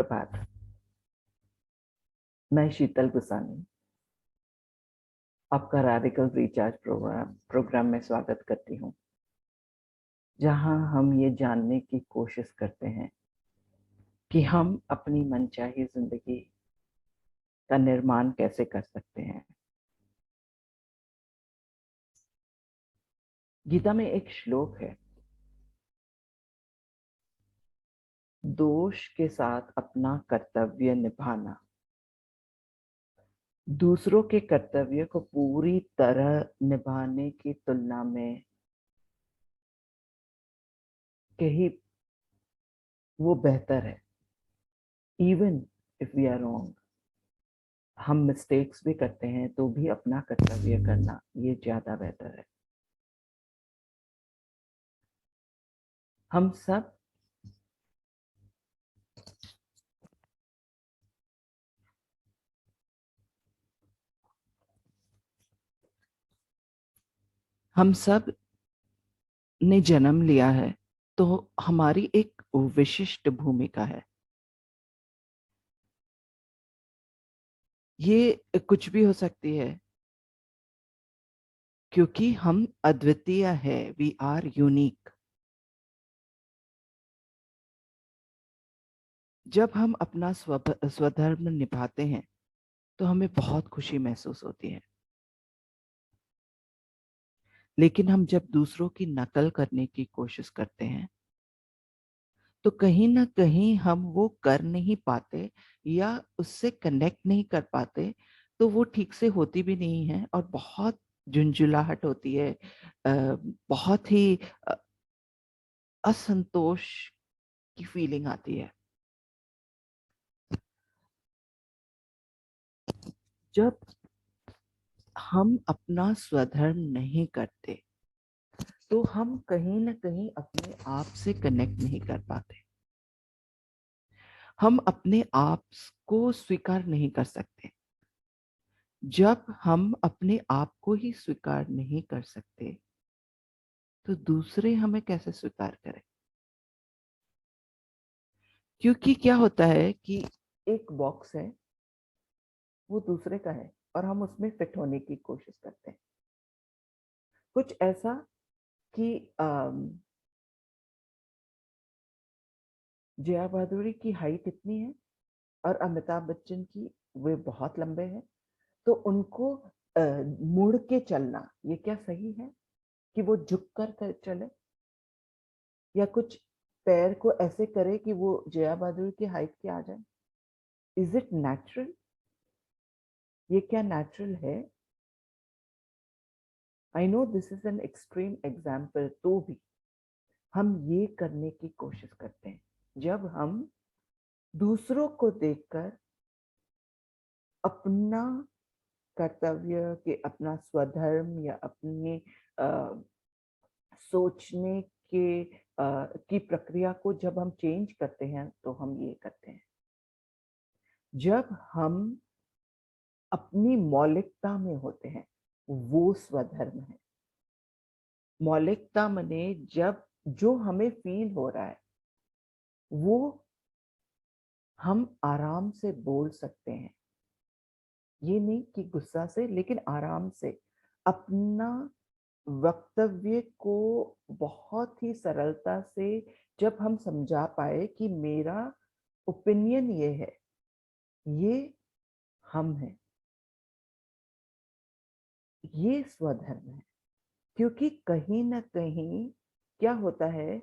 प्रभात। मैं शीतल गुसानी आपका radical recharge programme में स्वागत करती हूँ, जहाँ हम ये जानने की कोशिश करते हैं कि हम अपनी मनचाही जिंदगी का निर्माण कैसे कर सकते हैं। गीता में एक श्लोक है, दोष के साथ अपना कर्तव्य निभाना दूसरों के कर्तव्य को पूरी तरह निभाने की तुलना में कहीं वो बेहतर है। Even if we are wrong, हम मिस्टेक्स भी करते हैं तो भी अपना कर्तव्य करना ये ज्यादा बेहतर है। हम सब हम सब ने जन्म लिया है, तो हमारी एक विशिष्ट भूमिका है। ये कुछ भी हो सकती है, क्योंकि हम अद्वितीय है। We are unique. जब हम अपना स्वधर्म निभाते हैं तो हमें बहुत खुशी महसूस होती है, लेकिन हम जब दूसरों की नकल करने की कोशिश करते हैं तो कहीं ना कहीं हम वो कर नहीं पाते या उससे कनेक्ट नहीं कर पाते, तो वो ठीक से होती भी नहीं है और बहुत झुंझुलाहट होती है। बहुत ही असंतोष की फीलिंग आती है। जब हम अपना स्वधर्म नहीं करते तो हम कहीं ना कहीं अपने आप से कनेक्ट नहीं कर पाते। हम अपने आप को स्वीकार नहीं कर सकते। जब हम अपने आप को ही स्वीकार नहीं कर सकते तो दूसरे हमें कैसे स्वीकार करें? क्योंकि क्या होता है कि एक बॉक्स है, वो दूसरे का है और हम उसमें फिट होने की कोशिश करते हैं। कुछ ऐसा कि जया भादुरी की हाइट इतनी है और अमिताभ बच्चन की वे बहुत लंबे हैं, तो उनको मुड़ के चलना ये क्या सही है कि वो झुक कर चले, या कुछ पैर को ऐसे करे कि वो जया बहादुर की हाइट के आ जाए? Is it natural? ये क्या नेचुरल है? I know this is an extreme example, तो भी हम ये करने की कोशिश करते हैं। जब हम दूसरों को देखकर अपना कर्तव्य के, अपना स्वधर्म या अपने सोचने के की प्रक्रिया को जब हम चेंज करते हैं तो हम ये करते हैं। जब हम अपनी मौलिकता में होते हैं, वो स्वधर्म है। मौलिकता मने जब जो हमें फील हो रहा है वो हम आराम से बोल सकते हैं। ये नहीं कि गुस्सा से, लेकिन आराम से अपना वक्तव्य को बहुत ही सरलता से जब हम समझा पाए कि मेरा ओपिनियन ये है, ये हम है, ये स्वधर्म है। क्योंकि कहीं ना कहीं क्या होता है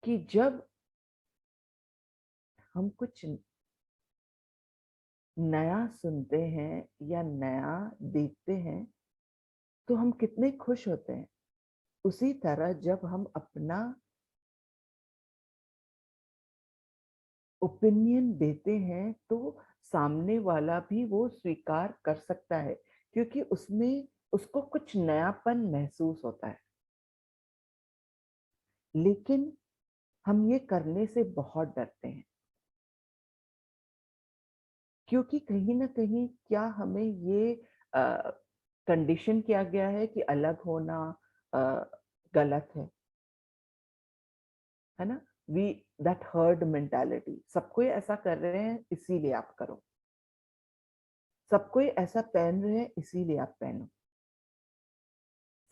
कि जब हम कुछ नया सुनते हैं या नया देखते हैं तो हम कितने खुश होते हैं। उसी तरह जब हम अपना ओपिनियन देते हैं तो सामने वाला भी वो स्वीकार कर सकता है, क्योंकि उसमें उसको कुछ नयापन महसूस होता है। लेकिन हम ये करने से बहुत डरते हैं, क्योंकि कहीं ना कहीं क्या हमें ये कंडीशन किया गया है कि अलग होना अ, गलत है ना? वी दैट हर्ड मेंटालिटी, सब कोई ऐसा कर रहे हैं इसीलिए आप करो, सब कोई ऐसा पहन रहे हैं इसीलिए आप पहनो,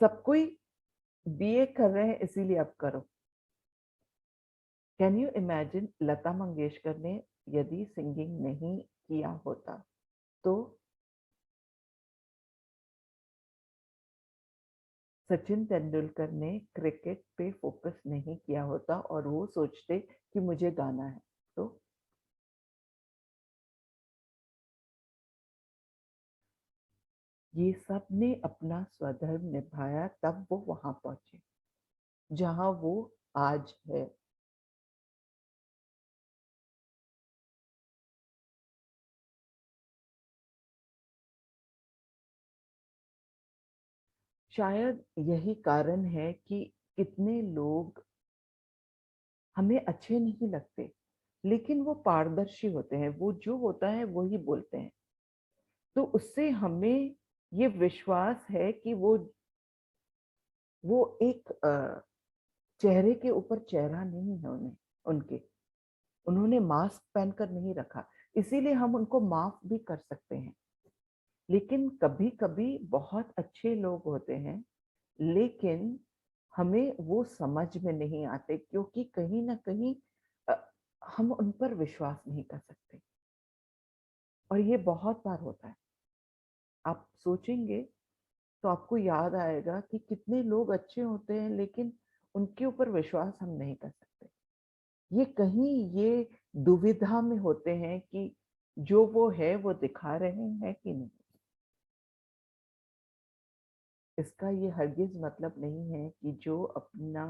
सब कोई बीए कर रहे हैं इसीलिए आप करो। Can you imagine Lata Mangeshkar ने यदि सिंगिंग नहीं किया होता तो सचिन तेंदुलकर ने क्रिकेट पे फोकस नहीं किया होता और वो सोचते कि मुझे गाना है, तो ये सब ने अपना स्वधर्म निभाया, तब वो वहां पहुंचे जहां वो आज है। शायद यही कारण है कि कितने लोग हमें अच्छे नहीं लगते, लेकिन वो पारदर्शी होते हैं, वो जो होता है वो ही बोलते हैं, तो उससे हमें ये विश्वास है कि वो एक चेहरे के ऊपर चेहरा नहीं है उन्हें, उनके उन्होंने मास्क पहनकर नहीं रखा, इसीलिए हम उनको माफ भी कर सकते हैं। लेकिन कभी कभी बहुत अच्छे लोग होते हैं, लेकिन हमें वो समझ में नहीं आते क्योंकि कहीं ना कहीं अ, हम उन पर विश्वास नहीं कर सकते, और ये बहुत बार होता है। आप सोचेंगे तो आपको याद आएगा कि कितने लोग अच्छे होते हैं लेकिन उनके ऊपर विश्वास हम नहीं कर सकते। ये कहीं ये दुविधा में होते हैं कि जो वो है वो दिखा रहे हैं कि नहीं। इसका ये हरगिज मतलब नहीं है कि जो अपना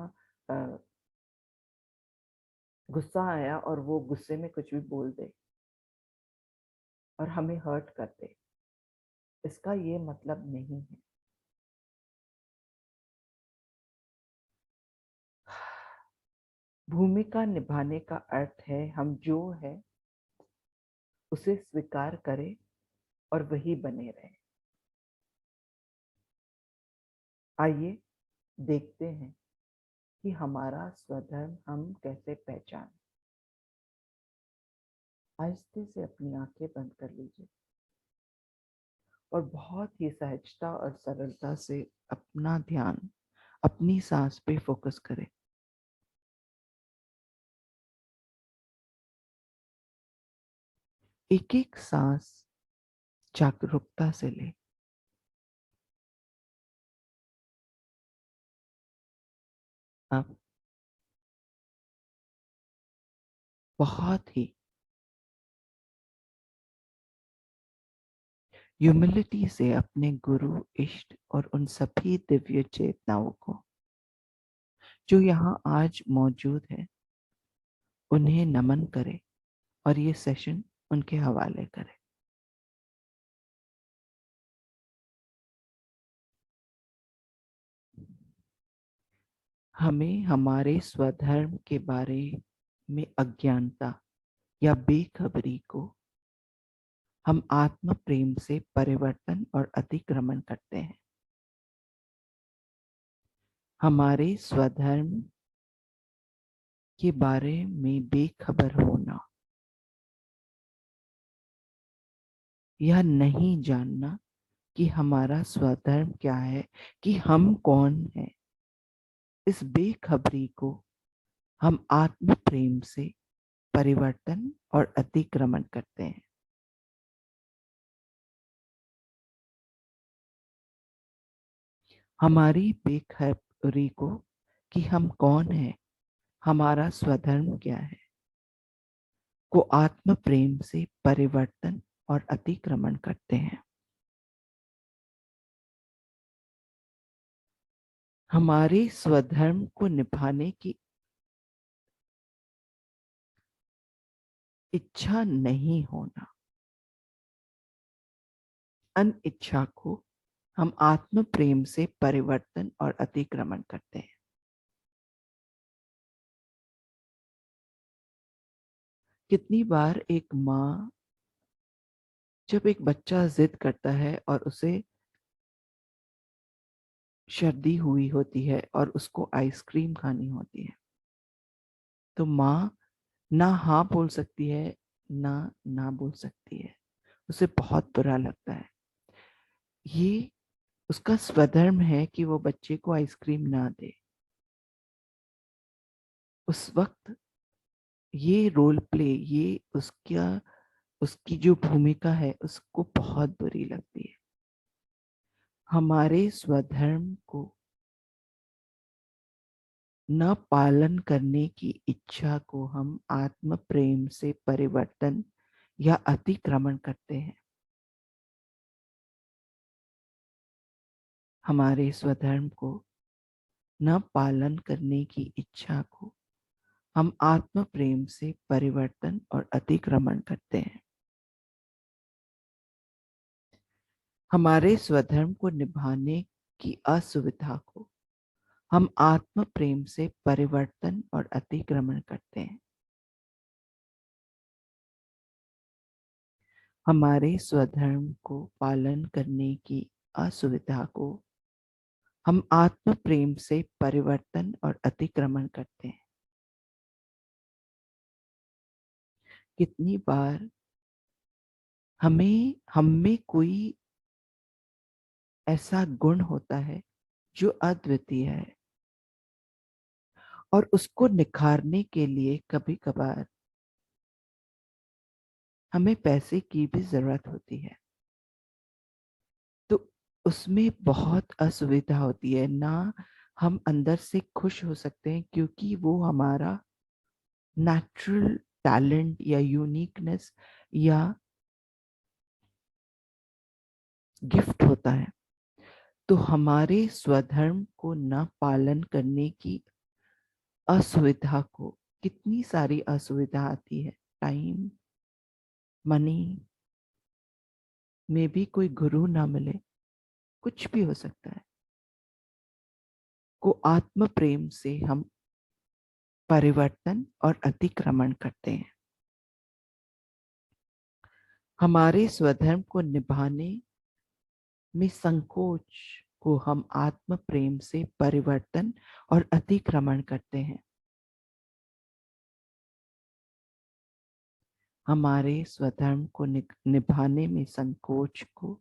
अ, गुस्सा आया और वो गुस्से में कुछ भी बोल दे और हमें हर्ट कर दे, इसका ये मतलब नहीं है। भूमिका निभाने का अर्थ है हम जो है उसे स्वीकार करें और वही बने रहें। आइए देखते हैं कि हमारा स्वधर्म हम कैसे पहचान। आहिस्ते से अपनी आंखें बंद कर लीजिए और बहुत ही सहजता और सरलता से अपना ध्यान अपनी सांस पे फोकस करें। एक एक सांस जागरूकता से लें। अब बहुत ही ह्यूमिलिटी से अपने गुरु, इष्ट और उन सभी दिव्य चेतनाओं को जो यहाँ आज मौजूद है उन्हें नमन करें और ये सेशन उनके हवाले करें। हमें हमारे स्वधर्म के बारे में अज्ञानता या बेखबरी को हम आत्म प्रेम से परिवर्तन और अतिक्रमण करते हैं। हमारे स्वधर्म के बारे में बेखबर होना या नहीं जानना कि हमारा स्वधर्म क्या है, कि हम कौन हैं, इस बेखबरी को हम आत्म प्रेम से परिवर्तन और अतिक्रमण करते हैं। हमारी बेखबरी को कि हम कौन हैं, हमारा स्वधर्म क्या है, को आत्म प्रेम से परिवर्तन और अतिक्रमण करते हैं। हमारे स्वधर्म को निभाने की इच्छा नहीं होना, अनिच्छा को हम आत्म प्रेम से परिवर्तन और अतिक्रमण करते हैं। कितनी बार एक माँ जब एक बच्चा जिद करता है और उसे सर्दी हुई होती है और उसको आइसक्रीम खानी होती है, तो माँ ना हाँ बोल सकती है, ना ना बोल सकती है। उसे बहुत बुरा लगता है। ये उसका स्वधर्म है कि वो बच्चे को आइसक्रीम ना दे। उस वक्त ये रोल प्ले, ये उसकी जो भूमिका है उसको बहुत बुरी लगती है। हमारे स्वधर्म को न पालन करने की इच्छा को हम आत्म प्रेम से परिवर्तन या अतिक्रमण करते हैं। हमारे स्वधर्म को न पालन करने की इच्छा को हम आत्म प्रेम से परिवर्तन और अतिक्रमण करते हैं। हमारे स्वधर्म को निभाने की असुविधा को हम आत्म प्रेम से परिवर्तन और अतिक्रमण करते हैं। हमारे स्वधर्म को पालन करने की असुविधा को हम आत्म प्रेम से परिवर्तन और अतिक्रमण करते हैं। कितनी बार हम में कोई ऐसा गुण होता है जो अद्वितीय है और उसको निखारने के लिए कभी कभार हमें पैसे की भी जरूरत होती है। तो उसमें बहुत असुविधा होती है ना। हम अंदर से खुश हो सकते हैं क्योंकि वो हमारा नेचुरल टैलेंट या यूनिकनेस या गिफ्ट होता है। तो हमारे स्वधर्म को न पालन करने की असुविधा को, कितनी सारी असुविधा आती है। टाइम, मनी, में भी कोई गुरु ना मिले, कुछ भी हो सकता है, को आत्म प्रेम से हम परिवर्तन और अतिक्रमण करते हैं। हमारे स्वधर्म को निभाने में संकोच को हम आत्म प्रेम से परिवर्तन और अतिक्रमण करते हैं। हमारे स्वधर्म को निभाने में संकोच को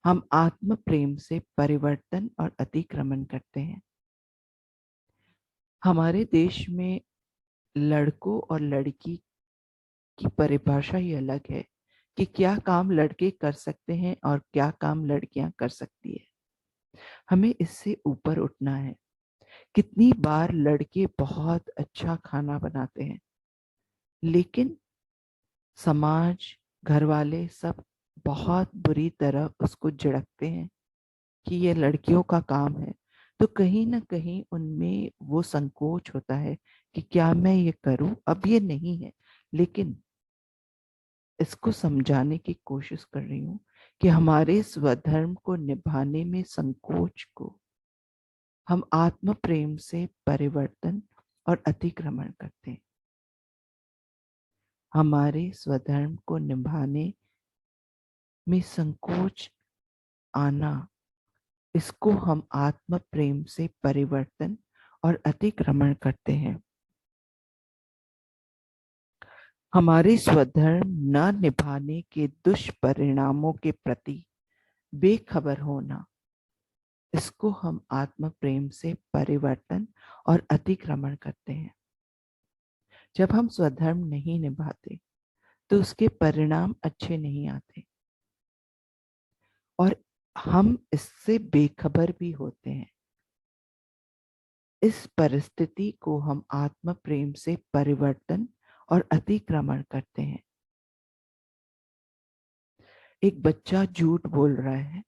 हम आत्म प्रेम से परिवर्तन और अतिक्रमण करते हैं। हमारे देश में लड़कों और लड़की की परिभाषा ही अलग है कि क्या काम लड़के कर सकते हैं और क्या काम लड़कियां कर सकती है। हमें इससे ऊपर उठना है। कितनी बार लड़के बहुत अच्छा खाना बनाते हैं, लेकिन समाज, घर वाले सब बहुत बुरी तरह उसको झिड़कते हैं कि ये लड़कियों का काम है। तो कहीं ना कहीं उनमें वो संकोच होता है कि क्या मैं ये करूं। अब ये नहीं है, लेकिन इसको समझाने की कोशिश कर रही हूं कि हमारे स्वधर्म को निभाने में संकोच को हम आत्म प्रेम से परिवर्तन और अतिक्रमण करते हैं। हमारे स्वधर्म को निभाने में संकोच आना, इसको हम आत्म प्रेम से परिवर्तन और अतिक्रमण करते हैं। हमारे स्वधर्म न निभाने के दुष्परिणामों के प्रति बेखबर होना, इसको हम आत्म प्रेम से परिवर्तन और अतिक्रमण करते हैं। जब हम स्वधर्म नहीं निभाते तो उसके परिणाम अच्छे नहीं आते और हम इससे बेखबर भी होते हैं। इस परिस्थिति को हम आत्म प्रेम से परिवर्तन और अतिक्रमण करते हैं। एक बच्चा झूठ बोल रहा है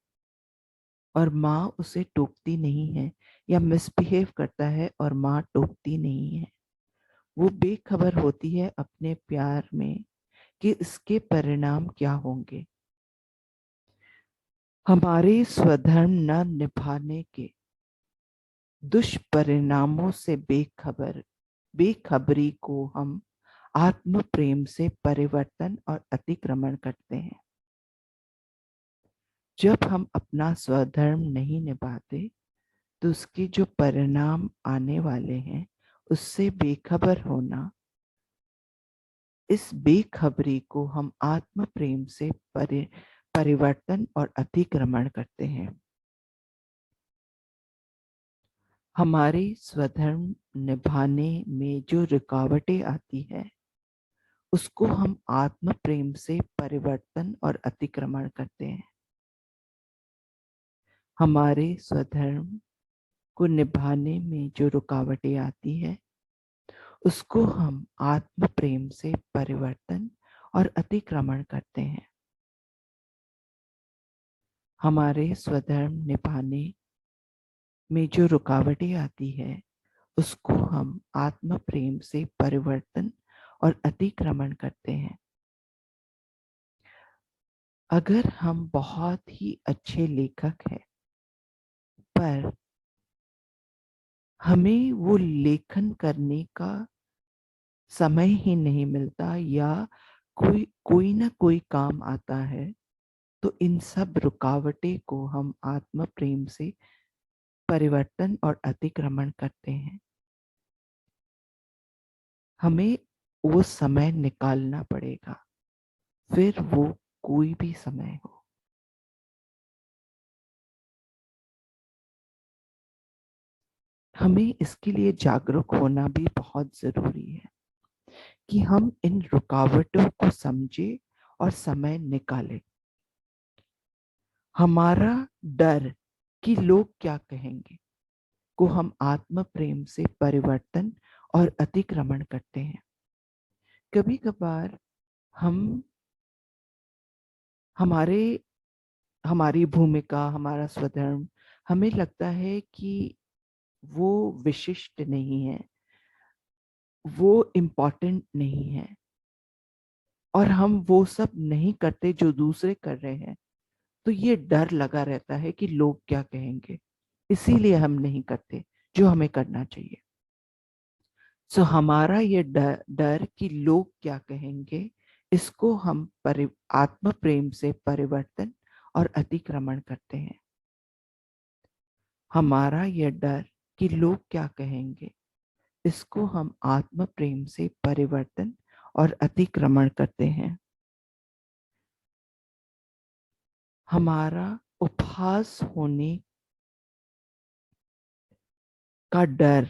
और माँ उसे टोकती नहीं है, या मिसबिहेव करता है और माँ टोकती नहीं है। वो बेखबर होती है अपने प्यार में कि इसके परिणाम क्या होंगे। हमारे स्वधर्म न निभाने के दुष्परिणामों से बेखबरी को हम आत्म प्रेम से परिवर्तन और अतिक्रमण करते हैं। जब हम अपना स्वधर्म नहीं निभाते तो उसके जो परिणाम आने वाले हैं उससे बेखबर होना, इस बेखबरी को हम आत्म प्रेम से परिवर्तन और अतिक्रमण करते हैं। हमारे स्वधर्म निभाने में जो रुकावटें आती है, उसको हम आत्म प्रेम से परिवर्तन और अतिक्रमण करते हैं। हमारे स्वधर्म को निभाने में जो रुकावटें आती है, उसको हम आत्म प्रेम से परिवर्तन और अतिक्रमण करते हैं। हमारे स्वधर्म निभाने में जो रुकावटें आती है, उसको हम आत्म प्रेम से परिवर्तन और अतिक्रमण करते हैं। अगर हम बहुत ही अच्छे लेखक हैं, पर हमें वो लेखन करने का समय ही नहीं मिलता, या कोई ना कोई काम आता है, तो इन सब रुकावटें को हम आत्म प्रेम से परिवर्तन और अतिक्रमण करते हैं। हमें वो समय निकालना पड़ेगा, फिर वो कोई भी समय हो। हमें इसके लिए जागरूक होना भी बहुत जरूरी है कि हम इन रुकावटों को समझें और समय निकालें। हमारा डर कि लोग क्या कहेंगे को हम आत्म प्रेम से परिवर्तन और अतिक्रमण करते हैं। कभी कभार हम हमारे हमारी भूमिका, हमारा स्वधर्म, हमें लगता है कि वो विशिष्ट नहीं है, वो इम्पोर्टेंट नहीं है, और हम वो सब नहीं करते जो दूसरे कर रहे हैं, तो ये डर लगा रहता है कि लोग क्या कहेंगे, इसीलिए हम नहीं करते जो हमें करना चाहिए। सो हमारा ये डर कि लोग क्या कहेंगे, इसको हम आत्म प्रेम से परिवर्तन और अतिक्रमण करते हैं। हमारा ये डर कि लोग क्या कहेंगे, इसको हम आत्म प्रेम से परिवर्तन और अतिक्रमण करते हैं। हमारा उपहास होने का डर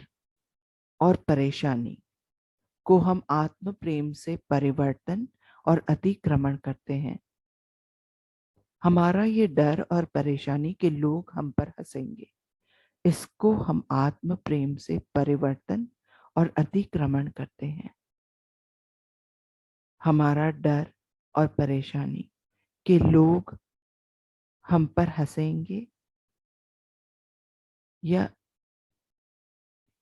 और परेशानी को हम आत्म प्रेम से परिवर्तन और अतिक्रमण करते हैं। हमारा ये डर और परेशानी कि लोग हम पर हंसेंगे, इसको हम आत्म प्रेम से परिवर्तन और अतिक्रमण करते हैं। हमारा डर और परेशानी कि लोग हम पर हंसेंगे या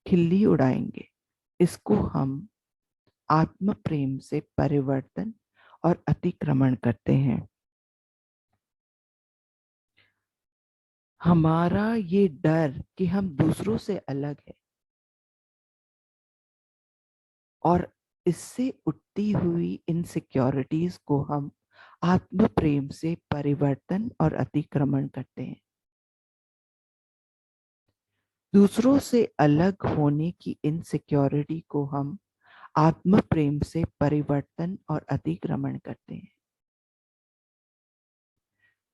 खिल्ली उड़ाएंगे, इसको हम आत्म प्रेम से परिवर्तन और अतिक्रमण करते हैं। हमारा ये डर कि हम दूसरों से अलग है, और इससे उठती हुई इनसिक्योरिटीज को हम आत्म प्रेम से परिवर्तन और अतिक्रमण करते हैं। दूसरों से अलग होने की इनसिक्योरिटी को हम आत्म प्रेम से परिवर्तन और अतिक्रमण करते हैं।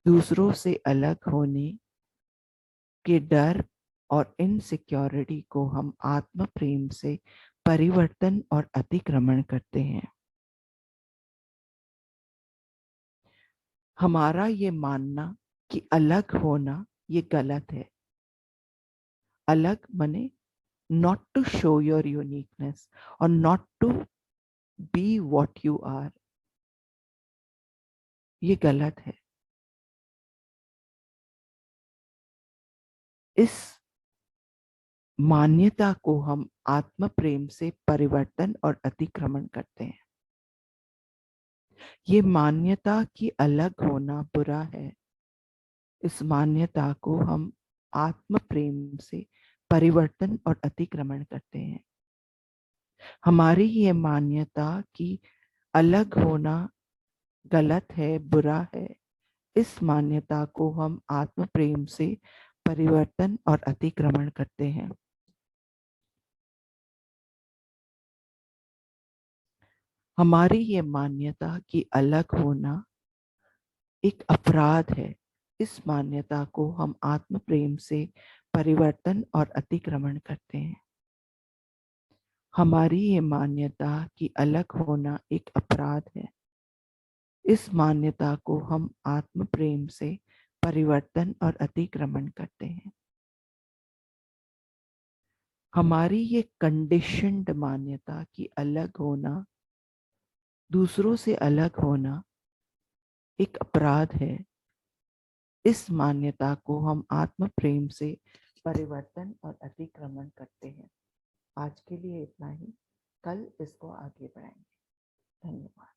दूसरों से अलग होने के डर और इनसिक्योरिटी को हम आत्म प्रेम से परिवर्तन और अतिक्रमण करते हैं। हमारा ये मानना कि अलग होना ये गलत है। अलग माने not to show your uniqueness or not to be what you are, ये गलत है। इस मान्यता को हम आत्म प्रेम से परिवर्तन और अतिक्रमण करते हैं। ये मान्यता कि अलग होना बुरा है, इस मान्यता को हम आत्म प्रेम से परिवर्तन और अतिक्रमण करते हैं। हमारी ये मान्यता कि अलग होना गलत है, बुरा है, इस मान्यता को हम आत्म प्रेम से परिवर्तन और अतिक्रमण करते हैं। हमारी ये मान्यता कि अलग होना एक अपराध है, इस मान्यता को हम आत्म प्रेम से परिवर्तन और अतिक्रमण करते हैं। हमारी ये मान्यता कि अलग होना एक अपराध है, इस मान्यता को हम आत्म प्रेम से परिवर्तन और अतिक्रमण करते हैं। हमारी ये कंडीशन्ड मान्यता कि अलग होना, दूसरों से अलग होना एक अपराध है, इस मान्यता को हम आत्म प्रेम से परिवर्तन और अतिक्रमण करते हैं। आज के लिए इतना ही, कल इसको आगे बढ़ाएंगे। धन्यवाद।